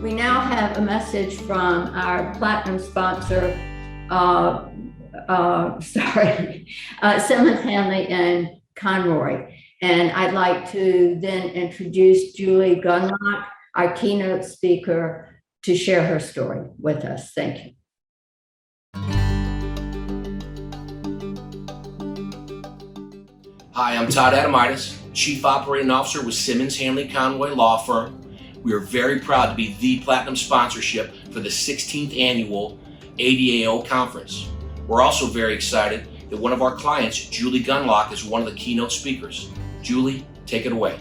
We now have a message from our platinum sponsor, Simmons, Hanley, and Conroy. And I'd like to then introduce Julie Gundlach, our keynote speaker, to share her story with us. Thank you. Hi, I'm Todd Adamitis, Chief Operating Officer with Simmons, Hanley, Conroy Law Firm. We are very proud to be the platinum sponsorship for the 16th annual ADAO conference. We're also very excited that one of our clients, Julie Gundlach, is one of the keynote speakers. Julie, take it away.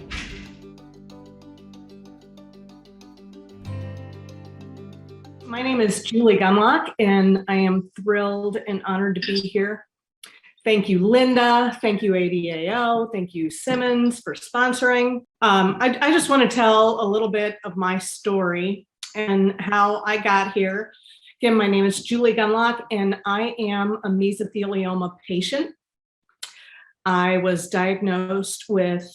My name is Julie Gundlach, and I am thrilled and honored to be here. Thank you, Linda. Thank you, ADAO. Thank you, Simmons, for sponsoring. I just want to tell a little bit of my story and how I got here. Again, my name is Julie Gundlach, and I am a mesothelioma patient. I was diagnosed with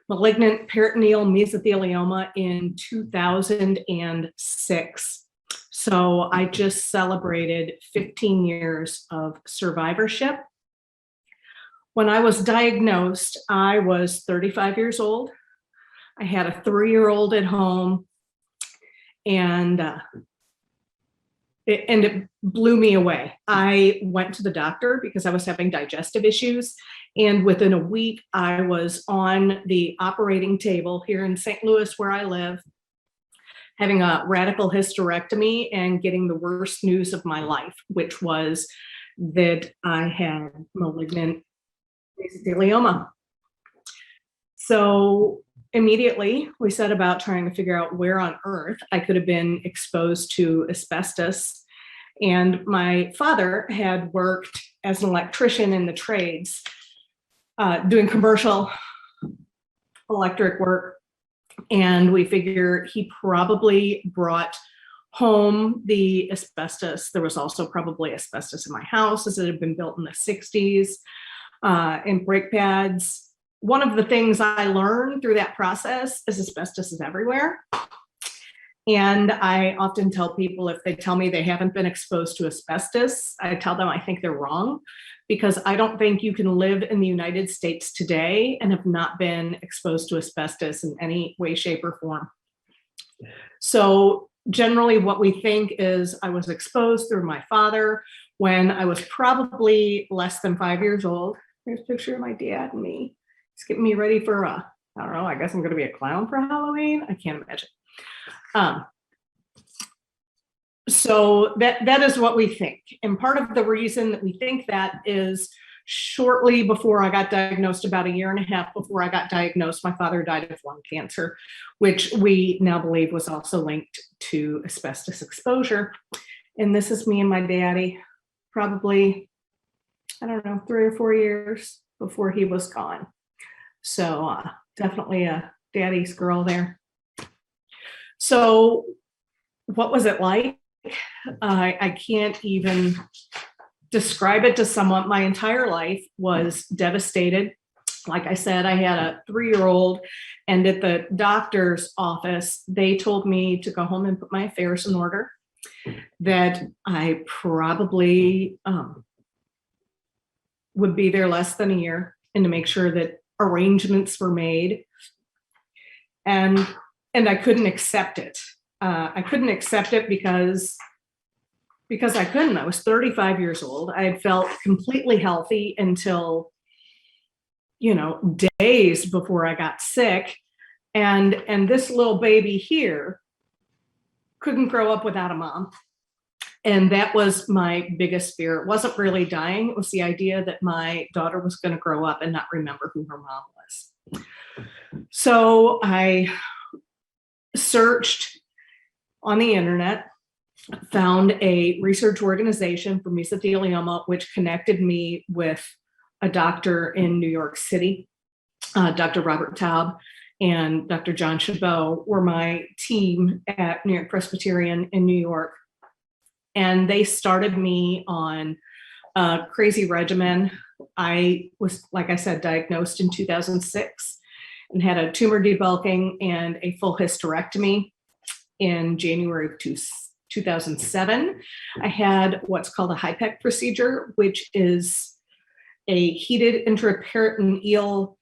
malignant peritoneal mesothelioma in 2006. So I just celebrated 15 years of survivorship. When I was diagnosed, I was 35 years old. I had a 3-year-old at home, and it blew me away. I went to the doctor because I was having digestive issues, and within a week, I was on the operating table here in St. Louis, where I live, having a radical hysterectomy and getting the worst news of my life, which was that I had malignant mesothelioma. So immediately we set about trying to figure out where on earth I could have been exposed to asbestos. And my father had worked as an electrician in the trades, doing commercial electric work. And we figured he probably brought home the asbestos. There was also probably asbestos in my house, as it had been built in the 60s. And brake pads. One of the things I learned through that process is asbestos is everywhere. And I often tell people, if they tell me they haven't been exposed to asbestos, I tell them I think they're wrong, because I don't think you can live in the United States today and have not been exposed to asbestos in any way, shape, or form. So generally what we think is I was exposed through my father when I was probably less than 5 years old. Here's a picture of my dad and me. He's getting me ready for I don't know, I guess I'm going to be a clown for Halloween. I can't imagine. So that is what we think. And part of the reason that we think that is shortly before I got diagnosed, about 1.5 years before I got diagnosed, my father died of lung cancer, which we now believe was also linked to asbestos exposure. And this is me and my daddy, probably, I don't know, 3 or 4 years before he was gone. So definitely a daddy's girl there. So what was it like? I can't even describe it to someone. My entire life was devastated. Like I said, I had a 3-year-old, and at the doctor's office, they told me to go home and put my affairs in order, that I probably would be there less than a year, and to make sure that arrangements were made. And I couldn't accept it. I couldn't accept it because I couldn't. I was 35 years old. I had felt completely healthy until, days before I got sick. And this little baby here couldn't grow up without a mom. And that was my biggest fear. It wasn't really dying. It was the idea that my daughter was going to grow up and not remember who her mom was. So I searched on the internet, found a research organization for mesothelioma, which connected me with a doctor in New York City. Dr. Robert Taub and Dr. John Chabot were my team at New York Presbyterian in New York. And they started me on a crazy regimen. I was, like I said, diagnosed in 2006 and had a tumor debulking and a full hysterectomy. in January of 2007. I had what's called a HIPEC procedure, which is a heated intraperitoneal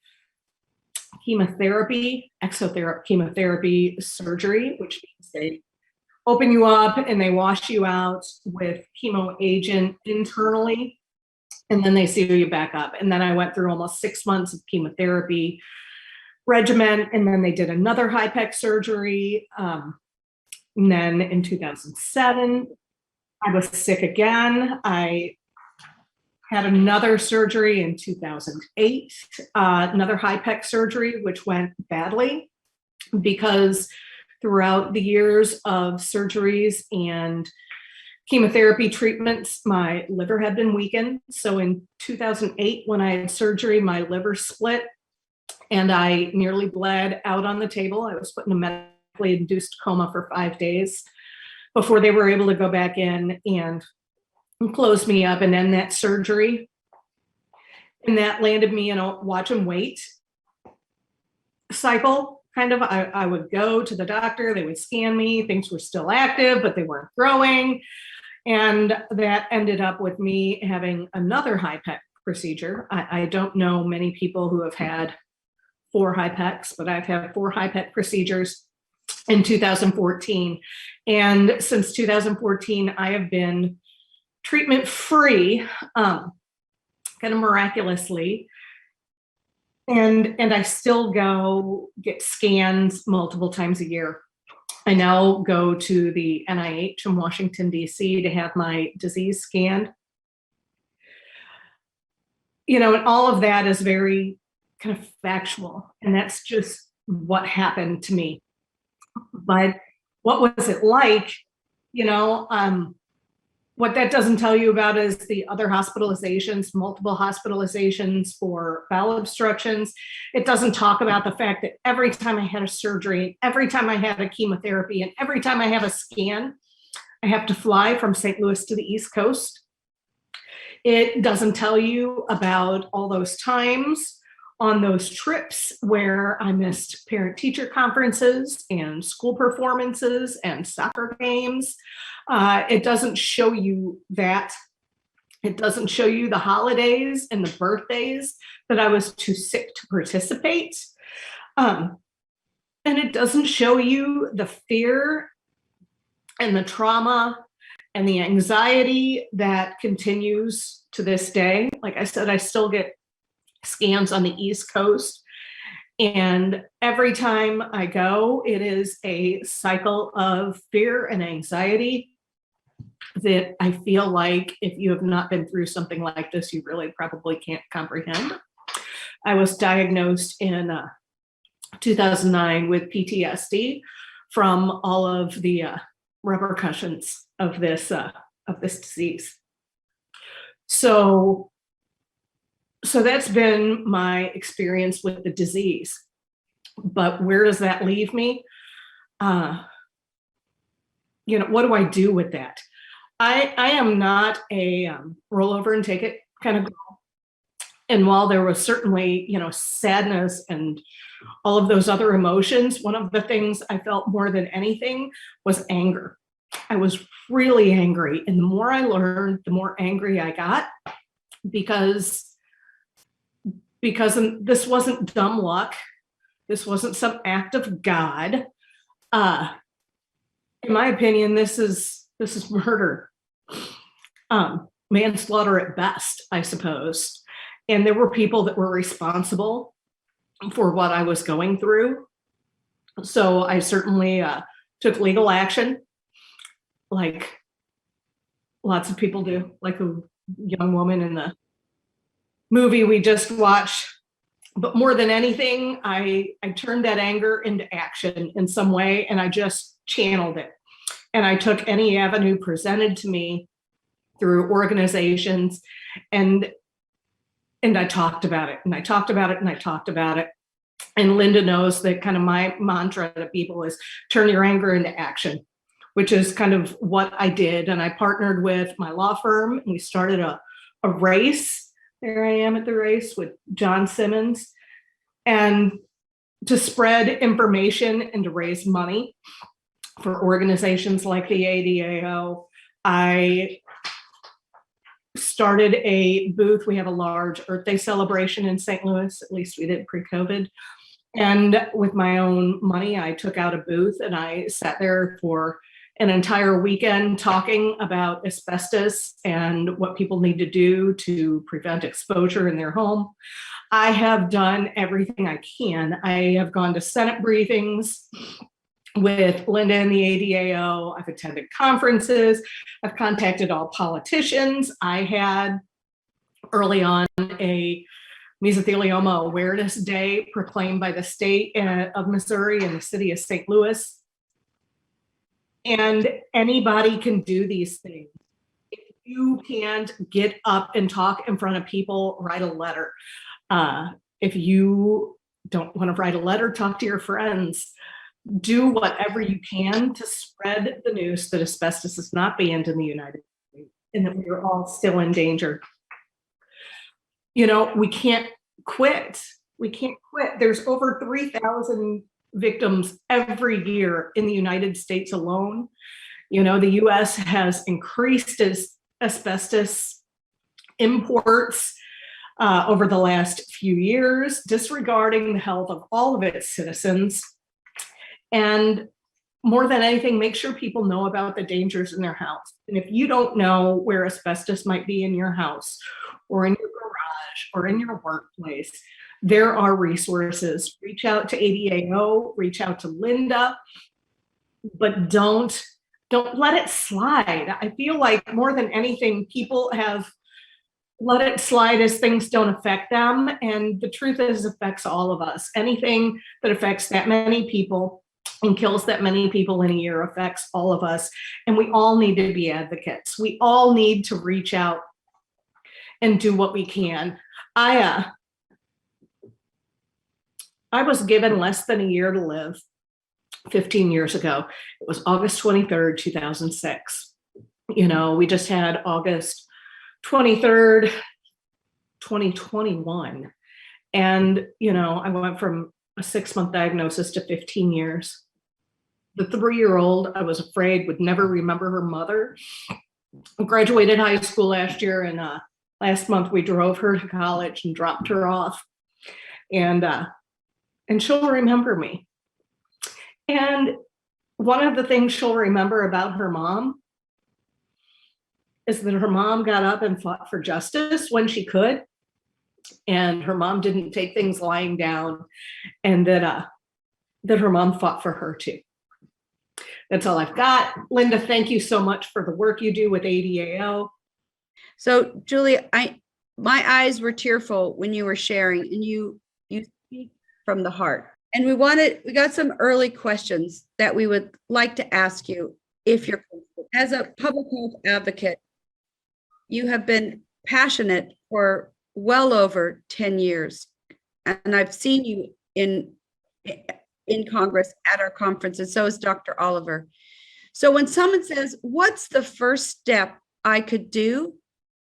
chemotherapy, exotherapy chemotherapy surgery, which means they open you up and they wash you out with chemo agent internally, and then they seal you back up. And then I went through almost 6 months of chemotherapy regimen, and then they did another HIPEC surgery. And then in 2007, I was sick again. I had another surgery in 2008, another HIPEC surgery, which went badly because throughout the years of surgeries and chemotherapy treatments, my liver had been weakened. So in 2008, when I had surgery, my liver split and I nearly bled out on the table. I was put in a medically induced coma for 5 days before they were able to go back in and close me up and end that surgery. And that landed me in a watch and wait cycle. Kind of, I would go to the doctor, they would scan me, things were still active, but they weren't growing. And that ended up with me having another HIPEC procedure. I don't know many people who have had 4 HIPECs, but I've had 4 HIPEC procedures in 2014. And since 2014, I have been treatment-free, kind of miraculously. And I still go get scans multiple times a year. I now go to the NIH in Washington, D.C. to have my disease scanned. You know, and all of that is very kind of factual, and that's just what happened to me. But what was it like? You know, what that doesn't tell you about is the other hospitalizations, multiple hospitalizations for bowel obstructions. It doesn't talk about the fact that every time I had a surgery, every time I had a chemotherapy, and every time I have a scan, I have to fly from St. Louis to the East Coast. It doesn't tell you about all those times on those trips where I missed parent-teacher conferences and school performances and soccer games. It doesn't show you that. It doesn't show you the holidays and the birthdays that I was too sick to participate. And it doesn't show you the fear and the trauma and the anxiety that continues to this day. Like I said, I still get scans on the East Coast. And every time I go, it is a cycle of fear and anxiety that I feel like if you have not been through something like this, you really probably can't comprehend. I was diagnosed in 2009 with PTSD from all of the repercussions of this disease. So that's been my experience with the disease. But where does that leave me? You know, what do I do with that? I am not a roll over and take it kind of girl. And while there was certainly, you know, sadness and all of those other emotions, one of the things I felt more than anything was anger. I was really angry. And the more I learned, the more angry I got because this wasn't dumb luck. This wasn't some act of God. In my opinion, this is murder, manslaughter at best, I suppose. And there were people that were responsible for what I was going through. So I certainly took legal action, like lots of people do, like a young woman in the movie we just watched. But more than anything, I turned that anger into action in some way, and I just channeled it. And I took any avenue presented to me through organizations, and I talked about it, and I talked about it, and I talked about it. And Linda knows that kind of my mantra to people is turn your anger into action, which is kind of what I did. And I partnered with my law firm, and we started a race. There I am at the race with John Simmons, and to spread information and to raise money for organizations like the ADAO. I started a booth. We have a large Earth Day celebration in St. Louis, at least we did pre-COVID. And with my own money, I took out a booth and I sat there for an entire weekend talking about asbestos and what people need to do to prevent exposure in their home. I have done everything I can. I have gone to Senate briefings with Linda and the ADAO. I've attended conferences. I've contacted all politicians. I had early on a Mesothelioma Awareness Day proclaimed by the state of Missouri and the city of St. Louis. And anybody can do these things. If you can't get up and talk in front of people, write a letter. If you don't want to write a letter, talk to your friends. Do whatever you can to spread the news that asbestos is not banned in the United States and that we are all still in danger. You know, we can't quit. We can't quit. There's over 3,000 victims every year in the United States alone. You know, the US has increased its asbestos imports over the last few years, disregarding the health of all of its citizens. And more than anything, make sure people know about the dangers in their house. And if you don't know where asbestos might be in your house or in your garage or in your workplace, there are resources. Reach out to ADAO, reach out to Linda, but don't let it slide. I feel like more than anything, people have let it slide as things don't affect them. And the truth is, it affects all of us. Anything that affects that many people and kills that many people in a year affects all of us. And we all need to be advocates. We all need to reach out and do what we can. I was given less than a year to live 15 years ago. It was August 23rd, 2006. You know, we just had August 23rd, 2021. And, you know, I went from a 6-month diagnosis to 15 years. The 3-year-old I was afraid would never remember her mother. I graduated high school last year, and last month we drove her to college and dropped her off. And she'll remember me. And one of the things she'll remember about her mom is that her mom got up and fought for justice when she could. And her mom didn't take things lying down, and that her mom fought for her too. That's all I've got. Linda, thank you so much for the work you do with ADAO. So Julie, my eyes were tearful when you were sharing, and you speak from the heart. And we got some early questions that we would like to ask you if you're comfortable. As a public health advocate, you have been passionate for well over 10 years. And I've seen you in Congress at our conferences. So is Dr. Oliver. So when someone says, what's the first step I could do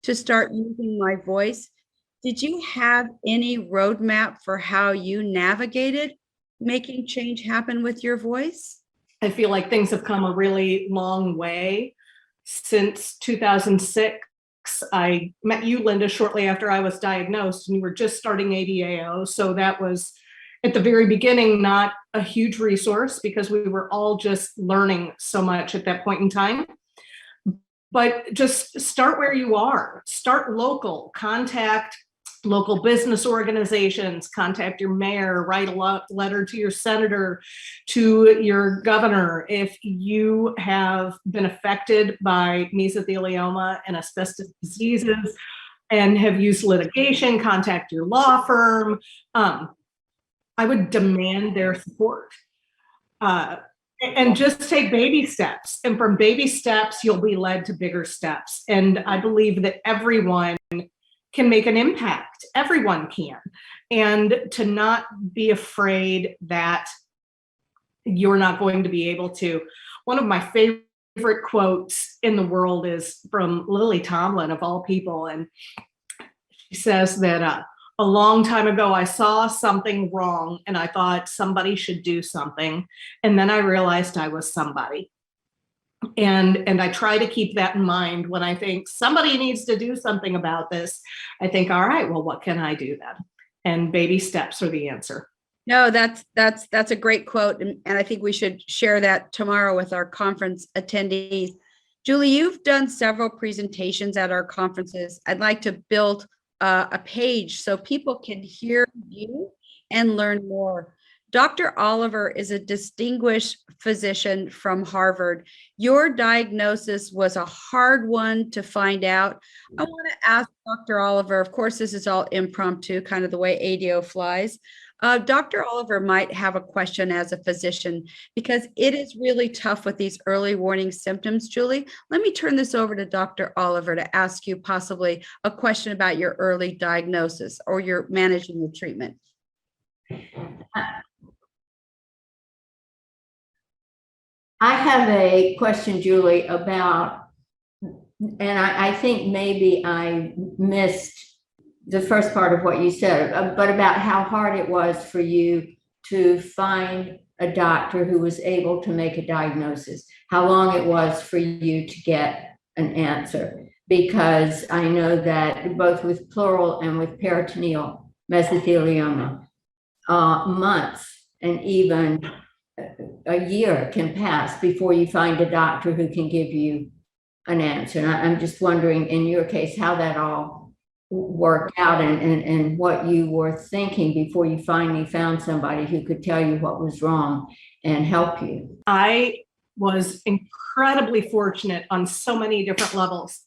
to start using my voice? Did you have any roadmap for how you navigated making change happen with your voice? I feel like things have come a really long way since 2006. I met you, Linda, shortly after I was diagnosed, and you were just starting ADAO. So that was, at the very beginning, not a huge resource because we were all just learning so much at that point in time. But just start where you are. Start local. Contact local business organizations, contact your mayor, write a letter to your senator, to your governor. If you have been affected by mesothelioma and asbestos diseases and have used litigation, contact your law firm. I would demand their support. And just take baby steps. And from baby steps, you'll be led to bigger steps. And I believe that everyone can make an impact. Everyone can. And to not be afraid that you're not going to be able to. One of my favorite quotes in the world is from Lily Tomlin, of all people. And she says that a long time ago, I saw something wrong and I thought somebody should do something. And then I realized I was somebody. And I try to keep that in mind when I think somebody needs to do something about this. I think, all right, well, what can I do then? And baby steps are the answer. No, that's a great quote. And I think we should share that tomorrow with our conference attendees. Julie, you've done several presentations at our conferences. I'd like to build a page so people can hear you and learn more. Dr. Oliver is a distinguished physician from Harvard. Your diagnosis was a hard one to find out. I want to ask Dr. Oliver, of course, this is all impromptu, kind of the way ADAO flies. Dr. Oliver might have a question as a physician because it is really tough with these early warning symptoms. Julie, let me turn this over to Dr. Oliver to ask you possibly a question about your early diagnosis or your managing the treatment. I have a question, Julie, about, and I think maybe I missed the first part of what you said, but about how hard it was for you to find a doctor who was able to make a diagnosis, how long it was for you to get an answer. Because I know that both with pleural and with peritoneal mesothelioma, months and even a year can pass before you find a doctor who can give you an answer. And I'm just wondering, in your case, how that all worked out and what you were thinking before you finally found somebody who could tell you what was wrong and help you. I was incredibly fortunate on so many different levels.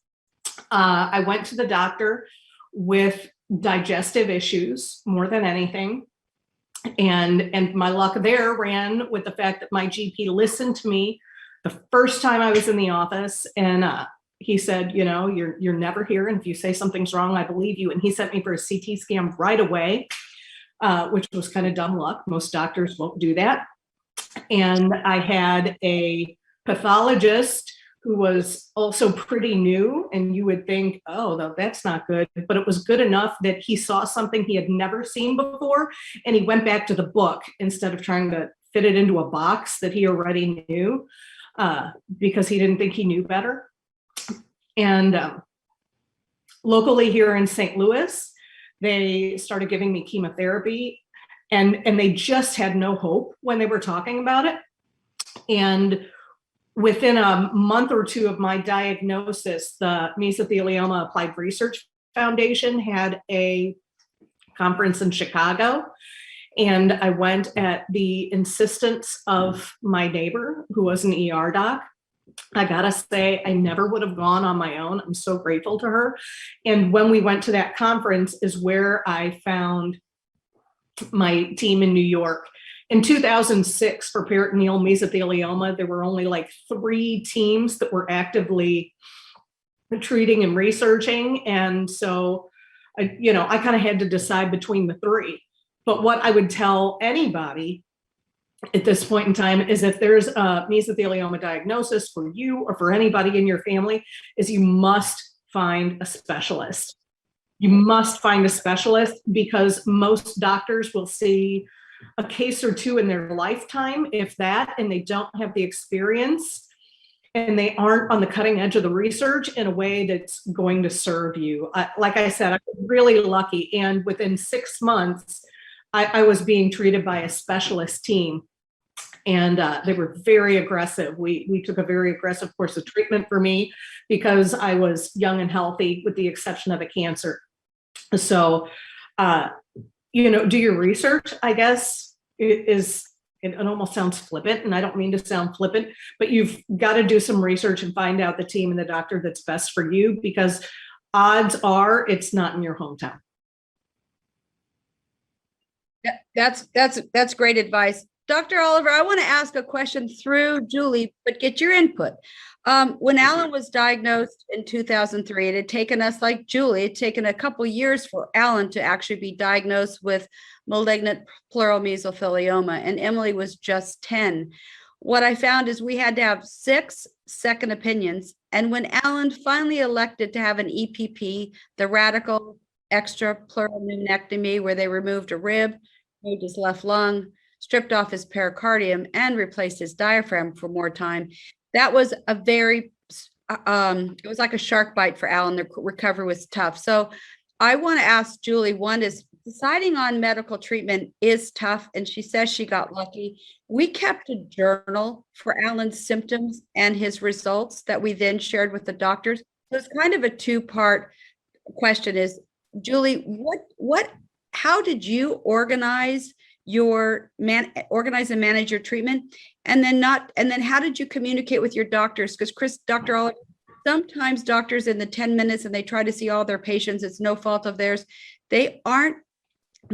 I went to the doctor with digestive issues more than anything. And my luck there ran with the fact that my GP listened to me the first time I was in the office, and he said, you know, you're never here, and if you say something's wrong, I believe you. And he sent me for a CT scan right away, which was kind of dumb luck. Most doctors won't do that. And I had a pathologist who was also pretty new, and you would think, oh, that's not good, but it was good enough that he saw something he had never seen before, and he went back to the book instead of trying to fit it into a box that he already knew, because he didn't think he knew better. And locally here in St. Louis, they started giving me chemotherapy, and they just had no hope when they were talking about it. And within a month or two of my diagnosis, the Mesothelioma Applied Research Foundation had a conference in Chicago. And I went at the insistence of my neighbor, who was an ER doc. I gotta say, I never would have gone on my own. I'm so grateful to her. And when we went to that conference is where I found my team in New York. In 2006, for peritoneal mesothelioma, there were only like 3 teams that were actively treating and researching. And so, I kind of had to decide between the 3. But what I would tell anybody at this point in time is if there's a mesothelioma diagnosis for you or for anybody in your family, is you must find a specialist. You must find a specialist, because most doctors will see a case or 2 in their lifetime, if that, and they don't have the experience and they aren't on the cutting edge of the research in a way that's going to serve you. Like I said, I was really lucky. And within 6 months, I was being treated by a specialist team, and they were very aggressive. We took a very aggressive course of treatment for me because I was young and healthy, with the exception of a cancer. So, do your research, I guess, it almost sounds flippant, and I don't mean to sound flippant, but you've got to do some research and find out the team and the doctor that's best for you, because odds are it's not in your hometown. That's great advice. Dr. Oliver, I want to ask a question through Julie, but get your input. When Alan was diagnosed in 2003, it had taken us, like Julie, it had taken a couple years for Alan to actually be diagnosed with malignant pleural mesothelioma, and Emily was just 10. What I found is we had to have 6 second opinions. And when Alan finally elected to have an EPP, the radical extra pleural pneumonectomy where they removed a rib, removed his left lung, stripped off his pericardium, and replaced his diaphragm for more time. That was a very, it was like a shark bite for Alan. The recovery was tough. So I want to ask Julie, one is deciding on medical treatment is tough. And she says she got lucky. We kept a journal for Alan's symptoms and his results that we then shared with the doctors. So it's kind of a two-part question is, Julie, how did you organize and manage your treatment? And then how did you communicate with your doctors? Because Dr. Oliver, sometimes doctors in the 10 minutes and they try to see all their patients, it's no fault of theirs. They aren't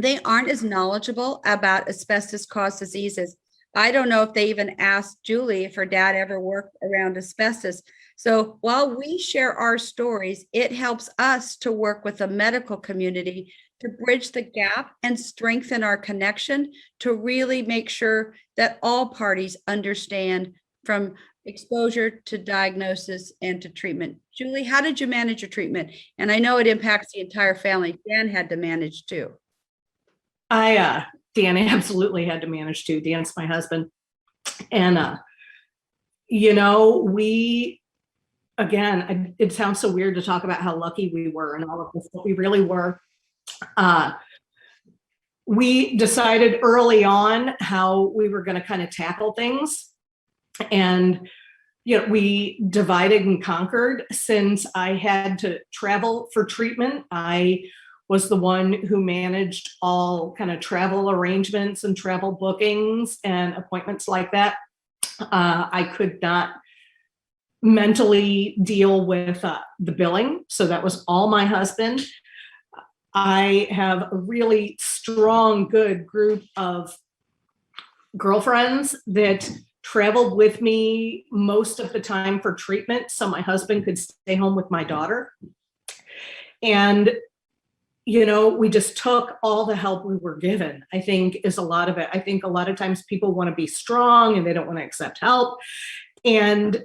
as knowledgeable about asbestos-caused diseases. I don't know if they even asked Julie if her dad ever worked around asbestos. So while we share our stories, it helps us to work with the medical community to bridge the gap and strengthen our connection to really make sure that all parties understand from exposure to diagnosis and to treatment. Julie, how did you manage your treatment? And I know it impacts the entire family. Dan had to manage too. Dan absolutely had to manage too. Dan's my husband. And, it sounds so weird to talk about how lucky we were and all of this, but we really were. We decided early on how we were going to kind of tackle things. And, we divided and conquered. Since I had to travel for treatment, I was the one who managed all kind of travel arrangements and travel bookings and appointments like that. I could not mentally deal with the billing. So that was all my husband. I have a really strong, good group of girlfriends that traveled with me most of the time for treatment. So my husband could stay home with my daughter. And, we just took all the help we were given, I think is a lot of it. I think a lot of times people want to be strong and they don't want to accept help. And,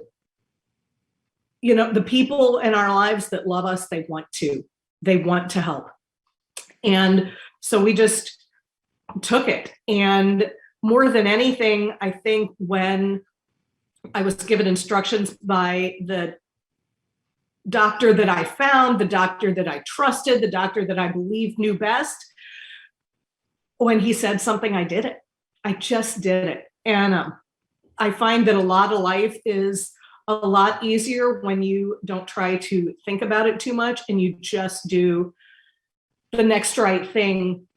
the people in our lives that love us, they want to help. And so we just took it. And more than anything, I think when I was given instructions by the doctor that I found, the doctor that I trusted, the doctor that I believed knew best, when he said something, I did it. I just did it. And I find that a lot of life is a lot easier when you don't try to think about it too much and you just do the next right thing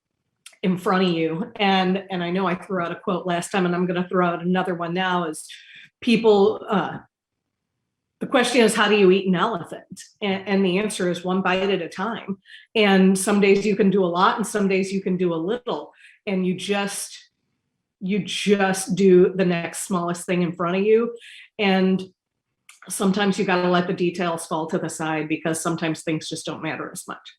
in front of you. And I know I threw out a quote last time, and I'm going to throw out another one now, is people, the question is, how do you eat an elephant? And the answer is one bite at a time. And some days you can do a lot and some days you can do a little, and you just do the next smallest thing in front of you. And sometimes you got to let the details fall to the side because sometimes things just don't matter as much.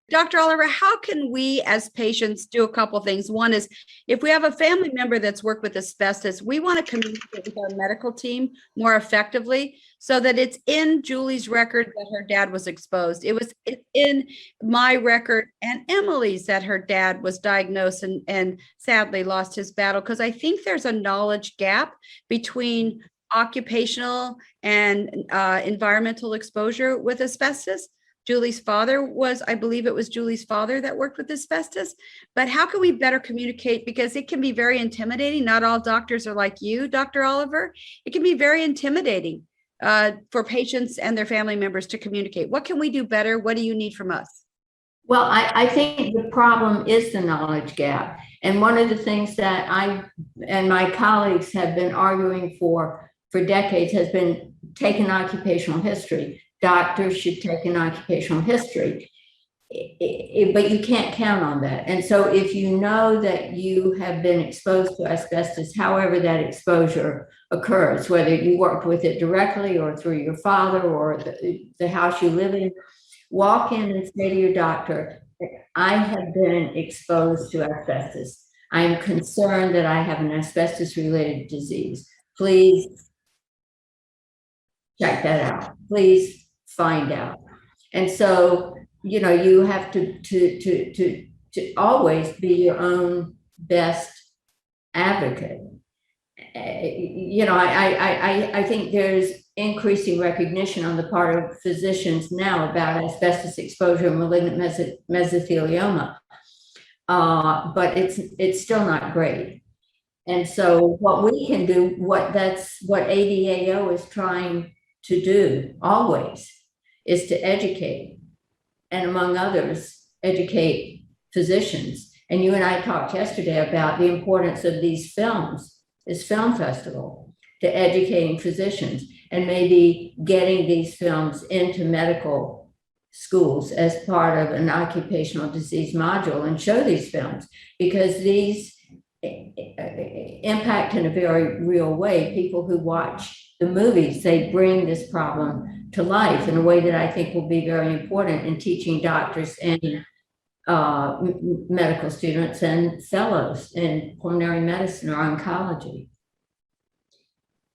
Dr. Oliver, how can we as patients do a couple of things? One is, if we have a family member that's worked with asbestos, we want to communicate with our medical team more effectively so that it's in Julie's record that her dad was exposed. It's in my record and Emily's that her dad was diagnosed and sadly lost his battle, because I think there's a knowledge gap between occupational and environmental exposure with asbestos. Julie's father was, I believe it was Julie's father that worked with asbestos. But how can we better communicate? Because it can be very intimidating. Not all doctors are like you, Dr. Oliver. It can be very intimidating for patients and their family members to communicate. What can we do better? What do you need from us? Well, I think the problem is the knowledge gap. And one of the things that I and my colleagues have been arguing for decades has been take an occupational history. Doctors should take an occupational history, but you can't count on that. And so if you know that you have been exposed to asbestos, however that exposure occurs, whether you worked with it directly or through your father or the house you live in, walk in and say to your doctor, I have been exposed to asbestos. I'm concerned that I have an asbestos-related disease. Please check that out. Please find out. And so you have to always be your own best advocate. I think there's increasing recognition on the part of physicians now about asbestos exposure and malignant mesothelioma, but it's still not great. And so what we can do, that's what ADAO is trying to do always, is to educate, and among others, educate physicians. And you and I talked yesterday about the importance of these films, this film festival, to educating physicians and maybe getting these films into medical schools as part of an occupational disease module, and show these films, because these impact in a very real way. People who watch the movies, they bring this problem to life in a way that I think will be very important in teaching doctors and medical students and fellows in pulmonary medicine or oncology.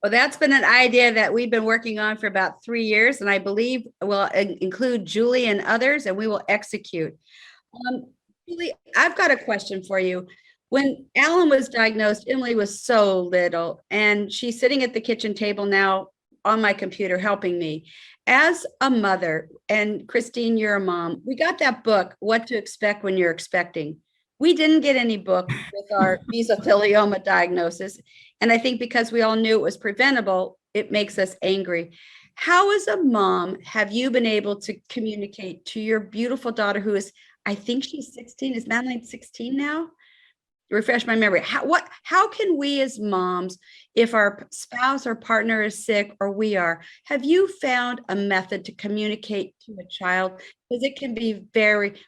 Well, that's been an idea that we've been working on for about 3 years, and I believe will include Julie and others, and we will execute. Julie, I've got a question for you. When Alan was diagnosed, Emily was so little, and she's sitting at the kitchen table now on my computer helping me. As a mother, and Christine, you're a mom, we got that book, What to Expect When You're Expecting. We didn't get any book with our mesothelioma diagnosis. And I think because we all knew it was preventable, it makes us angry. How, as a mom, have you been able to communicate to your beautiful daughter, who is, I think she's 16, is Madeline 16 now? Refresh my memory. How can we as moms, if our spouse or partner is sick or we are, have you found a method to communicate to a child? Because it can be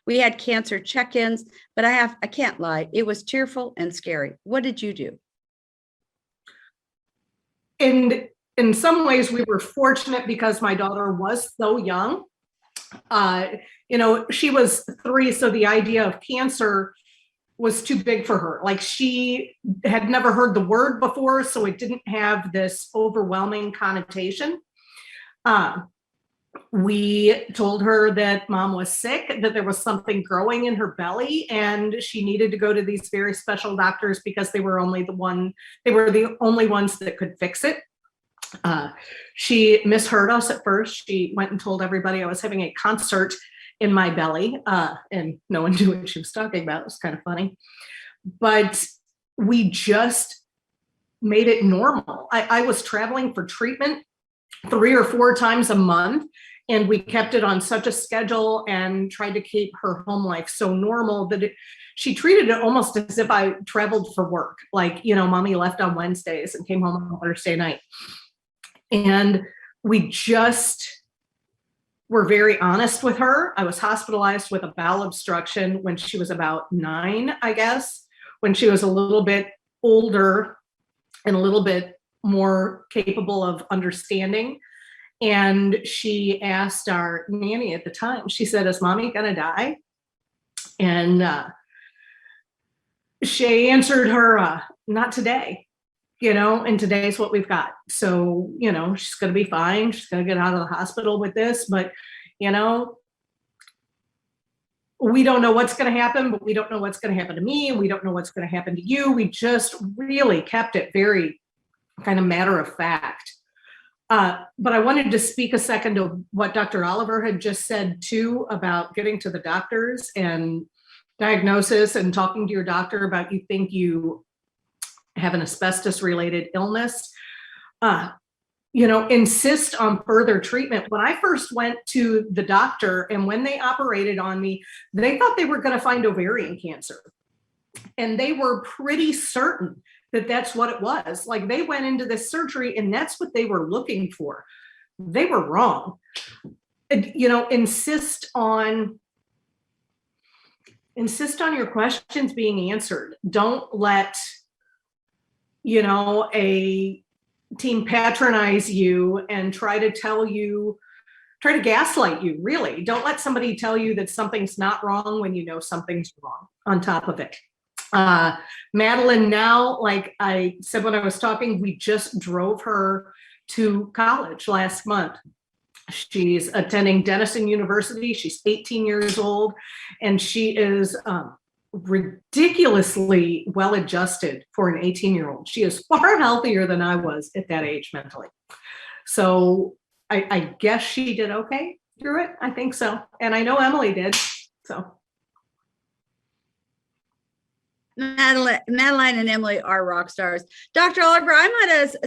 we had cancer check-ins, but I can't lie, it was tearful and scary. What did you do? In some ways, we were fortunate because my daughter was so young. She was 3, so the idea of cancer was too big for her. Like, she had never heard the word before, so it didn't have this overwhelming connotation. We told her that mom was sick, that there was something growing in her belly, and she needed to go to these very special doctors because they were the only ones that could fix it. She misheard us at first. She went and told everybody I was having a concert in my belly, and no one knew what she was talking about. It was kind of funny, but we just made it normal. I was traveling for treatment 3 or 4 times a month, and we kept it on such a schedule and tried to keep her home life so normal that she treated it almost as if I traveled for work. Like, mommy left on Wednesdays and came home on Thursday night. And we just were very honest with her. I was hospitalized with a bowel obstruction when she was about 9, I guess, when she was a little bit older and a little bit more capable of understanding. And she asked our nanny at the time, she said, "Is mommy gonna die?" And she answered her, "Not today. And today's what we've got. So, she's going to be fine. She's going to get out of the hospital with this, but, we don't know what's going to happen, but we don't know what's going to happen to me. And we don't know what's going to happen to you." We just really kept it very kind of matter of fact. But I wanted to speak a second to what Dr. Oliver had just said too, about getting to the doctors and diagnosis and talking to your doctor about you think you have an asbestos-related illness. Insist on further treatment. When I first went to the doctor and when they operated on me, they thought they were going to find ovarian cancer. And they were pretty certain that that's what it was. Like, they went into this surgery and that's what they were looking for. They were wrong. Insist on your questions being answered. Don't let a team patronize you and try to gaslight you, really. Don't let somebody tell you that something's not wrong when you know something's wrong on top of it. Madeline, now, like I said when I was talking, we just drove her to college last month. She's attending Denison University. She's 18 years old, and she is ridiculously well adjusted for an 18-year-old. She is far healthier than I was at that age mentally. So I guess she did okay through it. I think so. And I know Emily did. So. Madeline and Emily are rock stars. Dr. Oliver, I'm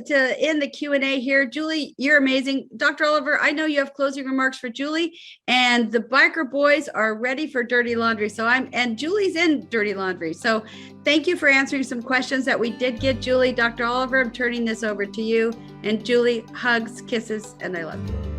to end the Q&A here. Julie, you're amazing. Dr. Oliver, I know you have closing remarks for Julie, and the biker boys are ready for dirty laundry. And Julie's in dirty laundry. So thank you for answering some questions that we did get, Julie. Dr. Oliver, I'm turning this over to you. And Julie, hugs, kisses, and I love you.